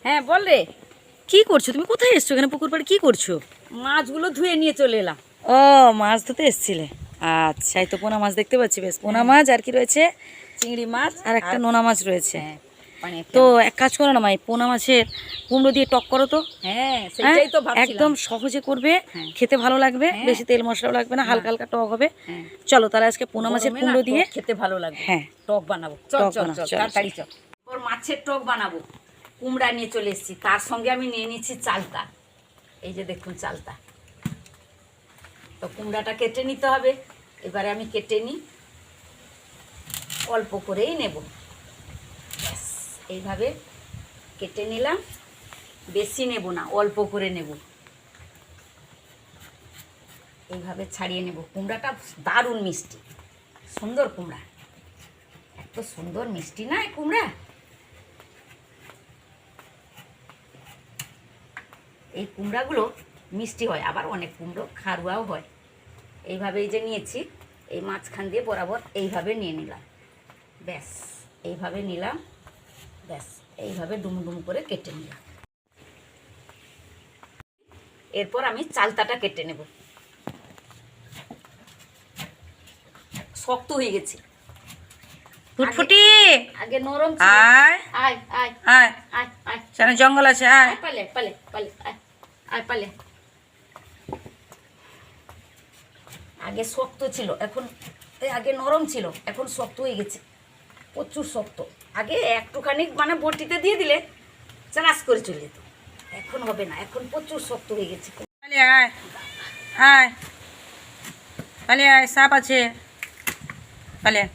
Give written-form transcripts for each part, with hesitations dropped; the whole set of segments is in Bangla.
হ্যাঁ বল রে। কি করছো তুমি? কোথায় এসছো? এখানে পুকুর পাড়ে কি করছো? মাছগুলো ধুয়ে নিয়ে চলে এলাম। ও, মাছ ধরতে এসছিলে? আচ্ছা, এই তো পোনা মাছ দেখতে পাচ্ছি। বেশ, পোনা মাছ আর কি রয়েছে? চিংড়ি মাছ আর একটা নোনা মাছ রয়েছে। হ্যাঁ, তো এক কাজ করো না মাই, পোনা মাছের কুমড়ো দিয়ে টক করো তো। হ্যাঁ হ্যাঁ, সেটাই তো ভাবছিলাম। একদম সহজে করবে, হ্যাঁ। খেতে ভালো লাগবে, হ্যাঁ। বেশি তেল মশলাও লাগবে না, হালকা হালকা টক হবে। হ্যাঁ। চলো তাহলে আজকে পোনা মাছের গরমে না কুমড়ো দিয়ে টক খেতে ভালো লাগবে। হ্যাঁ, টক বানাবো। চল টক চল বানাও, চল চল, তাড়াতাড়ি চল। ওর মাছের টক বানাবো। কুমড়া নিয়ে চলে এসেছি, তার সঙ্গে আমি নিয়ে নিচ্ছি চালতা। এই যে দেখুন চালতা। তো কুমড়াটা কেটে নিতে হবে। এবারে আমি কেটে নিই, অল্প করেই নেব। ব্যাস, এইভাবে কেটে নিলাম। বেশি নেব না, অল্প করে নেব। এইভাবে ছাড়িয়ে নেব। কুমড়াটা দারুণ মিষ্টি, সুন্দর কুমড়া। এত সুন্দর মিষ্টি না এই কুমড়া। এই কুমড়াগুলো মিষ্টি হয়, আবার অনেক কুমড়ো খারুয়াও হয়। এইভাবে এই যে নিয়েছি, এই মাঝখান দিয়ে বরাবর এইভাবে নিয়ে নিলাম। ব্যাস, এইভাবে নিলাম। ব্যাস, এইভাবে ডুমডুম করে কেটে নিলাম। এরপর আমি চালতাটা কেটে নেব। শক্ত হয়ে গেছে। ফুটফুটি আগে নরম ছিল। আয় আয় আয় আয়, আয় আয় সেখানে জঙ্গল আছে, আয়। পালে পালে পালে আয় আয় পালে। আগে শক্ত ছিল, এখন আগে নরম ছিল, এখন শক্ত হয়ে গেছে, প্রচুর শক্ত। আগে একটুখানি মানে বটিতে দিয়ে দিলে চানাচ করে চলে যেত, এখন হবে না, এখন প্রচুর শক্ত হয়ে গেছে। পালিয়ে আয়, আয় পালিয়ে আয়, সাপ আছে, পালিয়ে।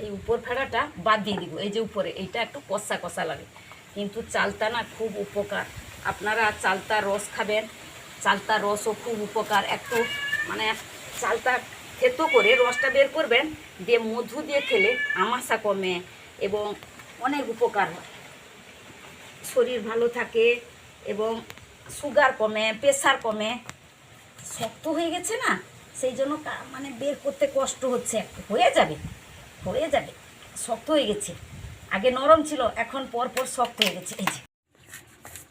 এই উপর ফেড়াটা বাদ দিয়ে দিব। এই যে উপরে এইটা একটু কষা কষা লাগে, কিন্তু চালতা না খুব উপকার। আপনারা চালতার রস খাবেন, চালতার রসও খুব উপকার। একটু মানে চালতা থেতো করে রসটা বের করবেন, দিয়ে মধু দিয়ে খেলে আমাশা কমে এবং অনেক উপকার হয়। শরীর ভালো থাকে এবং সুগার কমে, প্রেশার কমে। শক্ত হয়ে গেছে না, সেই জন্য মানে বের করতে কষ্ট হচ্ছে। একটু হয়ে যাবে, হয়ে যাবে। শক্ত হয়ে গেছে, আগে নরম ছিল, এখন পর পর শক্ত হয়ে গেছে। এই যে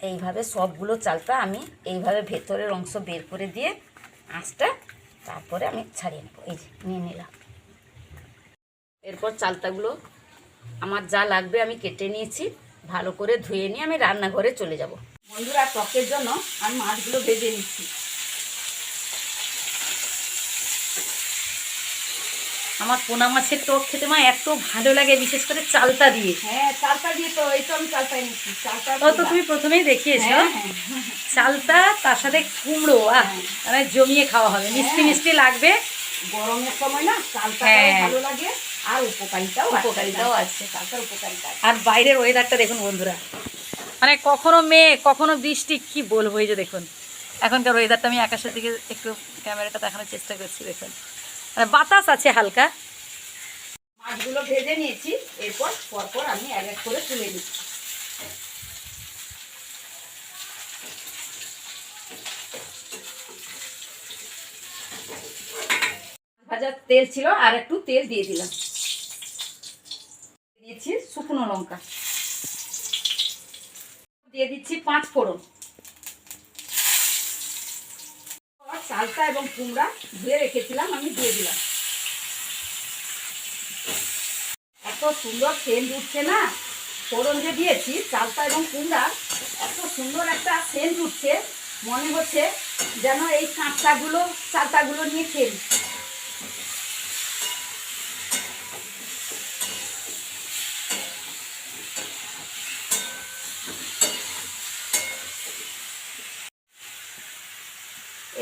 এইভাবে সবগুলো চালটা আমি এইভাবে ভেতরের অংশ বের করে দিয়ে আঁচটা তারপরে আমি ছাড়িয়ে নেব। এই যে নিয়ে নিলাম। এরপর চালতাগুলো আমার যা লাগবে আমি কেটে নিয়েছি, ভালো করে ধুয়ে নিয়ে আমি রান্নাঘরে চলে যাব। বন্ধুরা, টকের জন্য আমি মাছগুলো ভেজে নিচ্ছি। আমার পোনা মাছের টক খেতে মা এত ভালো লাগে, বিশেষ করে চালতা দিয়ে। হ্যাঁ, চালতা দিয়ে তো, এই তো আমি চালতাই নিচ্ছি। চালতা ও তো তুমি প্রথমেই দেখিয়েছো। চালতা তার সাথে কুমড়ো, মানে জমিয়ে খাওয়া হবে, মিষ্টি মিষ্টি লাগবে। গরমের সময় না চালতা ভালো লাগে, আর উপকারিতাও আছে। চালতার উপকারিতা। আর বাইরের ওয়েদারটা দেখুন বন্ধুরা, মানে কখনো মেঘ কখনো বৃষ্টি, কি বলবো। এই যে দেখুন এখনকার ওয়েদারটা, আমি আকাশের দিকে একটু ক্যামেরাটা দেখানোর চেষ্টা করছি। দেখুন মানে বাতাস আছে হালকা। মাছগুলো ভেজে নিয়েছি, এরপর পরপর আমি এক এক করে তুলে দিচ্ছি। ভাজার তেল ছিল, আর একটু তেল দিয়ে দিলাম। দিয়েছি শুকনো লঙ্কা, দিয়ে দিচ্ছি 5 ফোড়ন। চালতা এবং কুমড়া ধুয়ে রেখেছিলাম, আমি দিয়ে দিলাম। এত সুন্দর সেন্ট উঠছে না, ফোড়ন যে দিয়েছি চালতা এবং কুমড়া, এত সুন্দর একটা সেন্ট উঠছে, মনে হচ্ছে যেন এই কাঁচাগুলো চালতাগুলো নিয়ে খেয়ে।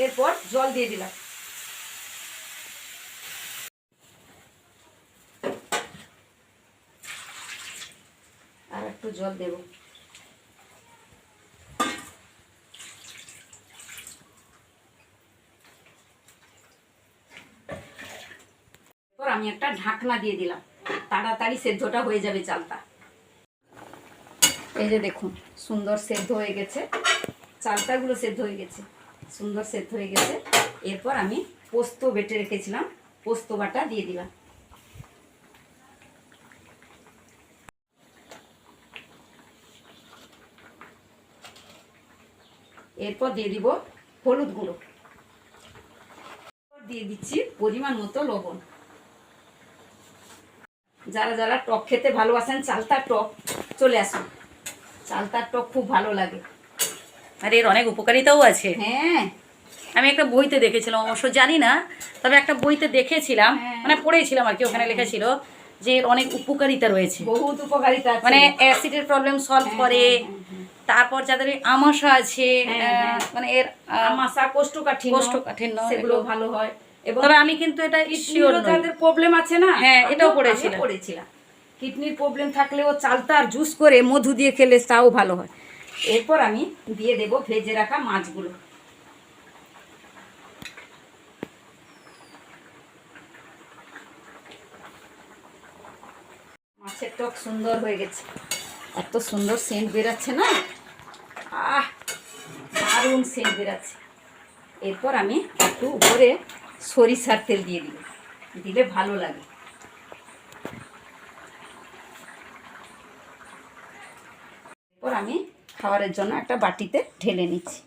এরপর জল দিয়ে দিলাম। আর একটু জল দেব। এরপর আমি একটা ঢাকনা দিয়ে দিলাম, তাড়াতাড়ি সেদ্ধটা হয়ে যাবে চালটা। এই যে দেখুন সুন্দর সেদ্ধ হয়ে গেছে, চালটাগুলো সেদ্ধ হয়ে গেছে, সুন্দর সেদ্ধ হয়ে গেছে। এরপর আমি পোস্ত বেটে রেখেছিলাম, পোস্ত বাটা দিয়ে দিলাম। এরপর দিয়ে দিব হলুদ গুঁড়ো, দিয়ে দিচ্ছি পরিমাণ মতো লবণ। যারা যারা টক খেতে ভালোবাসেন, চালতার টক, চলে আসুন। চালতার টক খুব ভালো লাগে। আর এর অনেক উপকারিতাও আছে। হ্যাঁ, আমি একটা বইতে দেখেছিলাম, অবশ্য জানি না, তবে একটা বইতে দেখেছিলাম, হ্যাঁ। মানে পড়েছিলাম আর কি, ওখানে লেখা ছিল যে এর অনেক উপকারিতা রয়েছে। বহুত উপকারিতা আছে। মানে অ্যাসিডের প্রবলেম সলভ হ্যাঁ, করে। হ্যাঁ, হ্যাঁ, হ্যাঁ। তারপর যাদের ওই আমাশা আছে, হ্যাঁ, হ্যাঁ। মানে এর আমাশা, কোষ্ঠকাঠিন্য, কোষ্ঠকাঠিন্য সেগুলো এগুলো- ভালো হয়। এবং তবে আমি কিন্তু এটা শিওর কিডনিরও নই। যাদের প্রবলেম আছে না, হ্যাঁ, এটাও আমিও পড়েছিলাম। পড়েছিলাম। কিডনির প্রবলেম থাকলেও চালতার জুস করে মধু দিয়ে খেলে তাও ভালো হয়। এরপর আমি দিয়ে দেব ভেজে রাখা মাছগুলো। মাছের টক সুন্দর হয়ে গেছে, এত সুন্দর সেন্ট বেরাচ্ছে না, আহ দারুণ সেন্ট বেরাচ্ছে। এরপর আমি একটু উপরে সরিষার তেল দিয়ে দিব, দিলে ভালো লাগে। এরপর আমি খাবারের জন্য একটা বাটিতে ঢেলে নিচ্ছি।